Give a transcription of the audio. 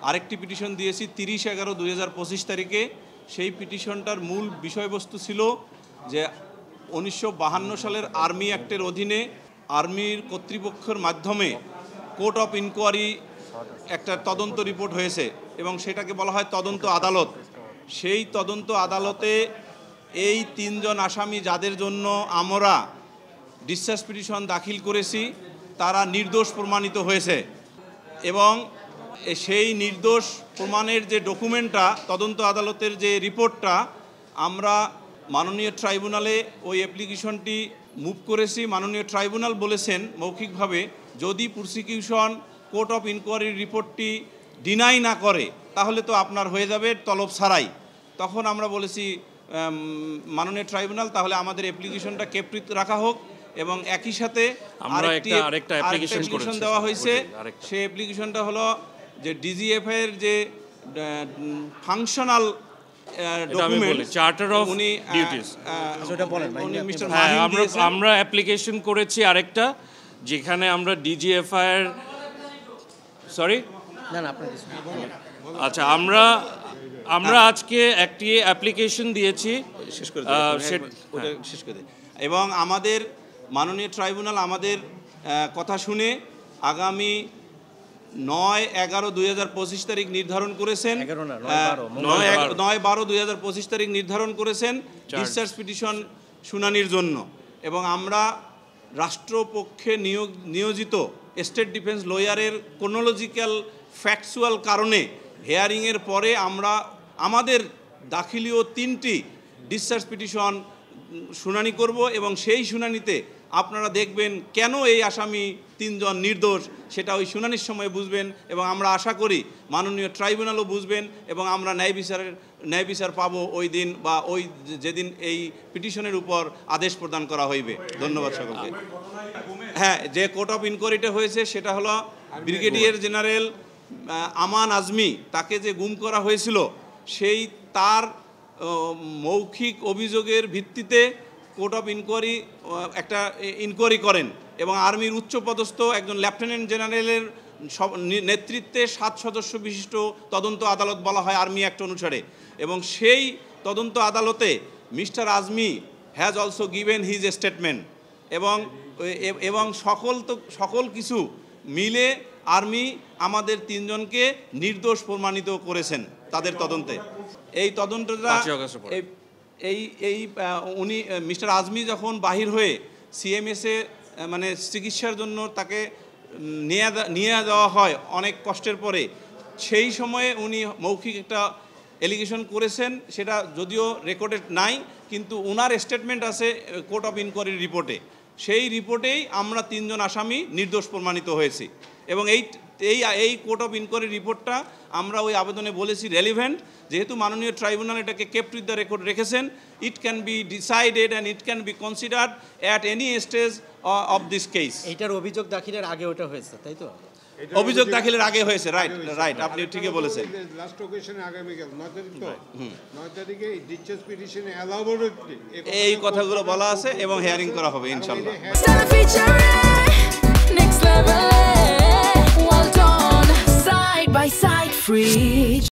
আরেকটি পিটিশন দিয়েছি 30/11/2025 তারিখে। সেই পিটিশনটার মূল বিষয়বস্তু ছিল যে 1952 সালের আর্মি অ্যাক্টের অধীনে আর্মির কর্তৃপক্ষের মাধ্যমে কোর্ট অফ ইনকোয়ারি একটা তদন্ত রিপোর্ট হয়েছে এবং সেটাকে বলা হয় তদন্ত আদালত। সেই তদন্ত আদালতে এই 3 জন আসামি যাদের জন্য আমরা ডিসচার্জ পিটিশন দাখিল করেছি তারা নির্দোষ প্রমাণিত হয়েছে এবং সেই নির্দোষ প্রমাণের যে ডকুমেন্টটা তদন্ত আদালতের যে রিপোর্টটা আমরা মাননীয় ট্রাইব্যুনালে ওই অ্যাপ্লিকেশনটি মুভ করেছি। মাননীয় ট্রাইব্যুনাল বলেছেন মৌখিকভাবে যদি প্রসিকিউশন কোর্ট অফ ইনকোয়ারির রিপোর্টটি ডিনাই না করে তাহলে তো আপনার হয়ে যাবে তলব ছাড়াই। তখন আমরা বলেছি মাননীয় ট্রাইব্যুনাল তাহলে আমাদের অ্যাপ্লিকেশনটা কেপ্রিত রাখা হোক এবং একই সাথে আরেকটা অ্যাপ্লিকেশন দেওয়া হয়েছে। সেই অ্যাপ্লিকেশনটা হলো যে ডিজিএফআই এর যে functional document charter of duties, আমরা অ্যাপ্লিকেশন করেছি আরেকটা যেখানে আমরা ডিজিএফআই এর আচ্ছা আমরা আজকে একটি অ্যাপ্লিকেশন দিয়েছি এবং আমাদের মাননীয় ট্রাইব্যুনাল আমাদের কথা শুনে আগামী 9/11/2025 তারিখ নির্ধারণ করেছেন 9/12/2025 তারিখ নির্ধারণ করেছেন ডিসচার্জ পিটিশন শুনানির জন্য। এবং আমরা রাষ্ট্রপক্ষে নিয়োজিত স্টেট ডিফেন্স লয়ারের ক্রোনোলজিক্যাল ফ্যাকচুয়াল কারণে হেয়ারিংয়ের পরে আমরা আমাদের দাখিলীয় 3টি ডিসচার্জ পিটিশন শুনানি করব এবং সেই শুনানিতে আপনারা দেখবেন কেন এই আসামি 3 জন নির্দোষ সেটা ওই শুনানির সময় বুঝবেন এবং আমরা আশা করি মাননীয় ট্রাইব্যুনালও বুঝবেন এবং আমরা ন্যায় বিচার পাবো ওই দিন বা ওই যেদিন এই পিটিশনের উপর আদেশ প্রদান করা হইবে। ধন্যবাদ সকলকে। হ্যাঁ, যে কোর্ট অফ ইনকোয়ারিটা হয়েছে সেটা হলো ব্রিগেডিয়ার জেনারেল আমান আজমি, তাকে যে গুম করা হয়েছিল সেই তার মৌখিক অভিযোগের ভিত্তিতে কোর্ট অফ ইনকোয়ারি একটা ইনকোয়ারি করেন এবং আর্মির উচ্চপদস্থ একজন লেফটেন্যান্ট জেনারেলের নেতৃত্বে 7 সদস্য বিশিষ্ট তদন্ত আদালত বলা হয় আর্মি অ্যাক্ট অনুসারে। এবং সেই তদন্ত আদালতে mister Azmi has also given his statement এবং সকল কিছু মিলে আর্মি আমাদের 3 জনকে নির্দোষ প্রমাণিত করেছেন তাদের তদন্তে। এই তদন্তটা উনি মিস্টার আজমি যখন বাহির হয়ে সিএমএসে মানে চিকিৎসার জন্য তাকে নিয়ে যাওয়া হয় অনেক কষ্টের পরে, সেই সময়ে উনি মৌখিক একটা এলিগেশন করেছেন, সেটা যদিও রেকর্ডেড নাই কিন্তু ওনার স্টেটমেন্ট আছে কোর্ট অফ ইনকোয়ারির রিপোর্টে। সেই রিপোর্টেই আমরা 3 জন আসামি নির্দোষ প্রমাণিত হয়েছি এবং এই কোর্ট অফ ইনকোয়ারি রিপোর্টটা আমরা ওই আবেদনে বলেছি রেলিভেন্ট, যেহেতু মাননীয় ট্রাইব্যুনাল এটাকে কেপ্ট উইথ দ্য রেকর্ড রেখেছেন। It can be decided and it can be considered at any stage of this case. এটার অভিযোগ দাখিলের আগে ওটা হয়েছে, তাই তো? অভিযোগ দাখিলের আগে হয়েছে, রাইট, আপনি ঠিকই বলেছেন। লাস্ট অকেশনে আগামীকাল 9 তারিখ তো 9 তারিখে ডিসচার্জ পিটিশনে এলাবোরেটলি এই কথাগুলো বলা আছে এবং হিয়ারিং করা হবে ইনশাআল্লাহ। Well done, side by side, free.